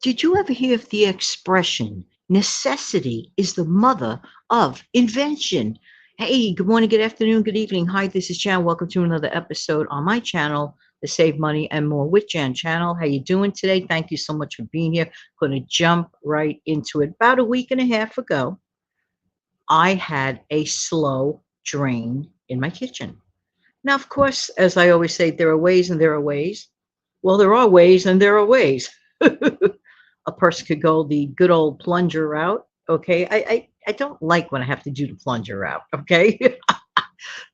Did you ever hear of the expression, necessity is the mother of invention? Hey, good morning, good afternoon, good evening. Hi, this is Jan. Welcome to another episode on my channel, the Save Money and More with Jan channel. How you doing today? Thank you so much for being here. Going to jump right into it. About a week and a half ago, I had a slow drain in my kitchen. Now, of course, as I always say, there are ways and there are ways. Well, there are ways and there are ways. A person could go the good old plunger route. Okay. I don't like when I have to do the plunger route. Okay.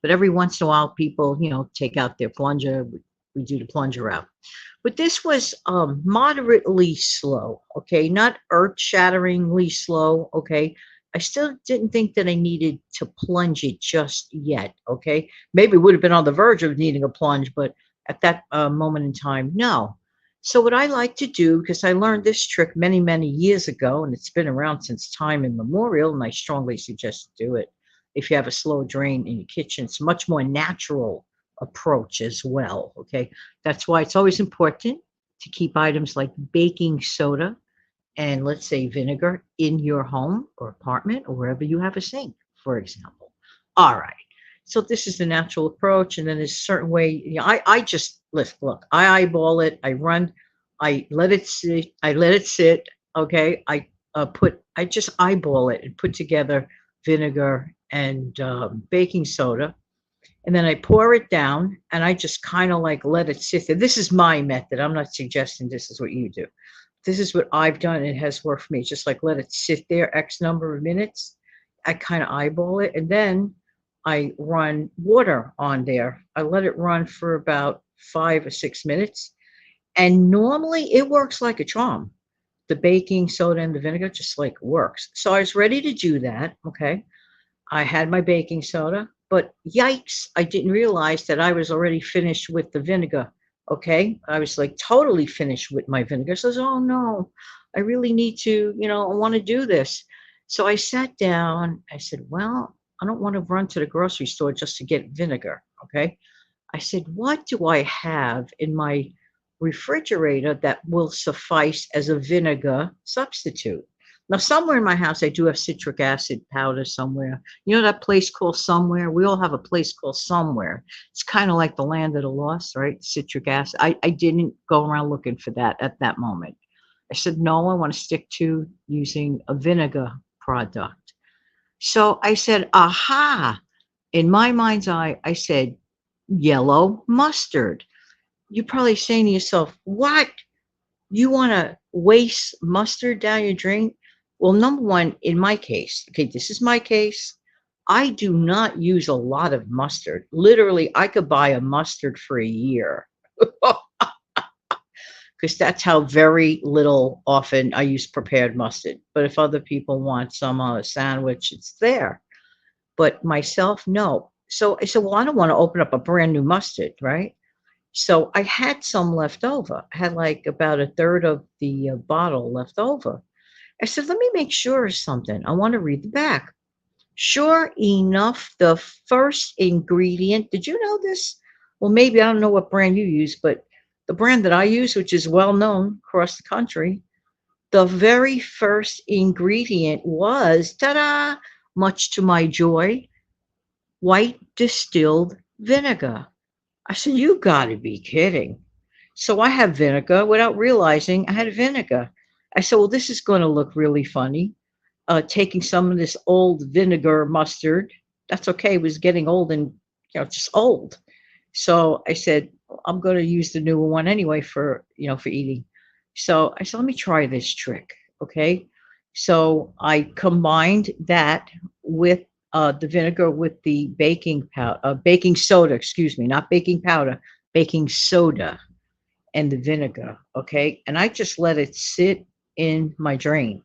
But every once in a while, people, take out their plunger. We do the plunger route. But this was moderately slow. Okay. Not earth shatteringly slow. Okay. I still didn't think that I needed to plunge it just yet. Okay. Maybe it would have been on the verge of needing a plunge, but at that moment in time, no. So what I like to do, because I learned this trick many, many years ago, and it's been around since time immemorial, and I strongly suggest to do it if you have a slow drain in your kitchen. It's a much more natural approach as well. Okay. That's why it's always important to keep items like baking soda and let's say vinegar in your home or apartment or wherever you have a sink, for example. All right. So this is the natural approach, and then there's a certain way. I just look. I eyeball it. I run. I let it sit. I let it sit. Okay. I just eyeball it and put together vinegar and baking soda, and then I pour it down, and I just kind of like let it sit there. This is my method. I'm not suggesting this is what you do. This is what I've done. It has worked for me. Just like let it sit there X number of minutes. I kind of eyeball it, and then I run water on there. I let it run for about 5 or 6 minutes, and normally it works like a charm. The baking soda and the vinegar just like works. So I was ready to do that. Okay. I had my baking soda, but yikes, I didn't realize that I was already finished with the vinegar. Okay. I was like totally finished with my vinegar. So I says, oh no, I really need to, I want to do this. So I sat down. I said, well, I don't want to run to the grocery store just to get vinegar. Okay. I said, what do I have in my refrigerator that will suffice as a vinegar substitute? Now, somewhere in my house, I do have citric acid powder somewhere. You know that place called Somewhere? We all have a place called Somewhere. It's kind of like the land of the lost, right? Citric acid. I didn't go around looking for that at that moment. I said, no, I want to stick to using a vinegar product. So I said, aha. In my mind's eye, I said, yellow mustard. You're probably saying to yourself, what? You want to waste mustard down your drain? Well, number one, in my case, okay, this is my case. I do not use a lot of mustard. Literally, I could buy a mustard for a year because that's how very little often I use prepared mustard. But if other people want some on a sandwich, it's there. But myself, no. So I said, well, I don't want to open up a brand new mustard, right? So I had some left over. I had like about a third of the bottle left over. I said, let me make sure of something. I want to read the back. Sure enough, the first ingredient, did you know this? Well, maybe I don't know what brand you use, but the brand that I use, which is well known across the country, the very first ingredient was, ta da, much to my joy, white distilled vinegar. I said, you got to be kidding. So I have vinegar without realizing I had vinegar. I said, well, this is going to look really funny. Taking some of this old vinegar mustard. That's okay. It was getting old and, just old. So I said, I'm going to use the newer one anyway for eating. So I said, let me try this trick. Okay. So I combined that with the vinegar with the baking powder, baking soda, excuse me, not baking powder, baking soda and the vinegar. Okay. And I just let it sit in my drain.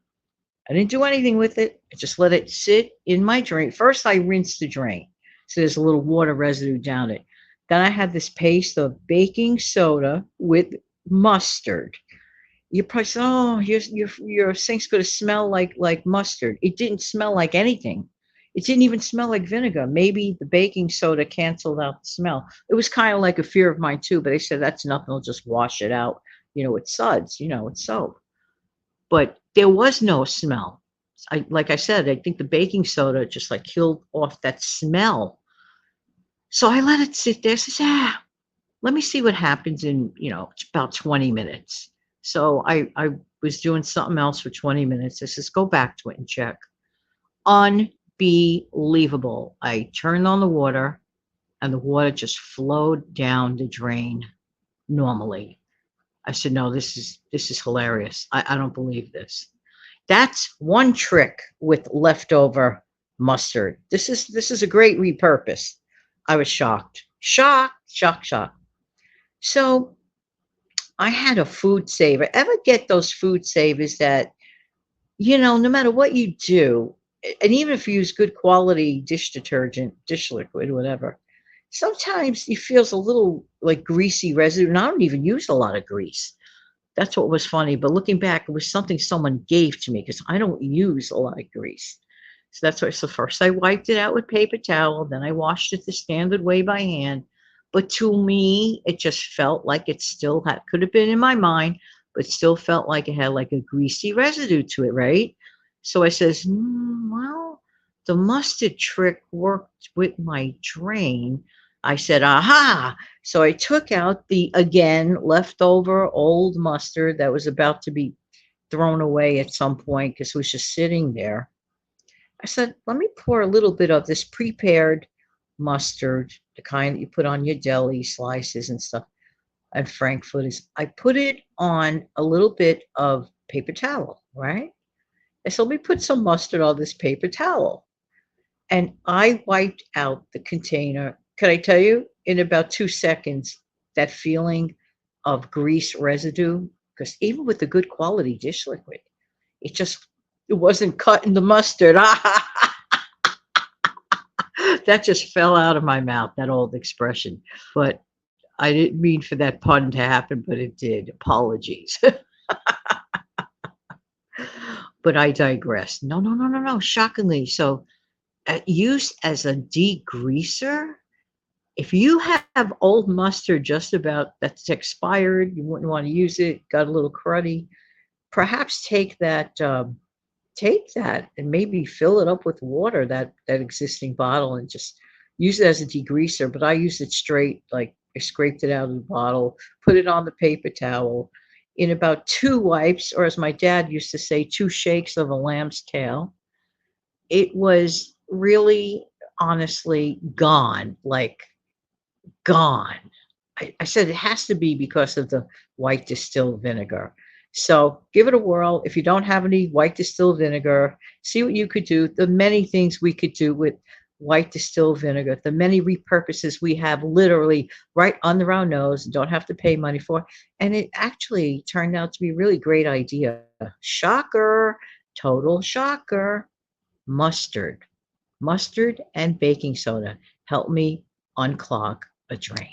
I didn't do anything with it. I just let it sit in my drain. First, I rinsed the drain. So there's a little water residue down it. Then I had this paste of baking soda with mustard. You probably say, oh, your sink's going to smell like mustard. It didn't smell like anything. It didn't even smell like vinegar. Maybe the baking soda canceled out the smell. It was kind of like a fear of mine too, but they said that's nothing. I'll just wash it out, with suds, with soap. but there was no smell. Like I said, I think the baking soda just like killed off that smell. So I let it sit there. I says, let me see what happens in, about 20 minutes. So I was doing something else for 20 minutes. I says, go back to it and check. Unbelievable. I turned on the water and the water just flowed down the drain normally. I said, no, this is hilarious. I don't believe this. That's one trick with leftover mustard. This is a great repurpose. I was shocked. Shocked, shocked, shocked. So I had a food saver. Ever get those food savers that, no matter what you do, and even if you use good quality dish detergent, dish liquid, whatever, sometimes it feels a little like greasy residue. And I don't even use a lot of grease. That's what was funny. But looking back, it was something someone gave to me because I don't use a lot of grease. So that's why. So first I wiped it out with paper towel, then I washed it the standard way by hand. But to me, it just felt like it still had, could have been in my mind, but still felt like it had like a greasy residue to it, right? So I says, well, the mustard trick worked with my drain. I said, aha. So I took out the, again, leftover old mustard that was about to be thrown away at some point because it was just sitting there. I said, let me pour a little bit of this prepared mustard, the kind that you put on your deli slices and stuff, and frankfurters. I put it on a little bit of paper towel, right? I said, let me put some mustard on this paper towel. And I wiped out the container. Can I tell you, in about 2 seconds, that feeling of grease residue, because even with the good quality dish liquid, it wasn't cutting the mustard. That just fell out of my mouth, that old expression. But I didn't mean for that pun to happen, but it did. Apologies. But I digress. No, no, no, no, no. Shockingly. So, used as a degreaser, if you have old mustard just about that's expired, you wouldn't want to use it, got a little cruddy, perhaps take that and maybe fill it up with water, that existing bottle, and just use it as a degreaser. But I used it straight, like I scraped it out of the bottle, put it on the paper towel. In about 2 wipes, or as my dad used to say, 2 shakes of a lamb's tail, it was really honestly gone, like gone. I said it has to be because of the white distilled vinegar. So give it a whirl. If you don't have any white distilled vinegar, see what you could do. The many things we could do with white distilled vinegar, the many repurposes we have literally right under our nose, don't have to pay money for. And it actually turned out to be a really great idea. Shocker, total shocker. Mustard and baking soda help me unclog a drain.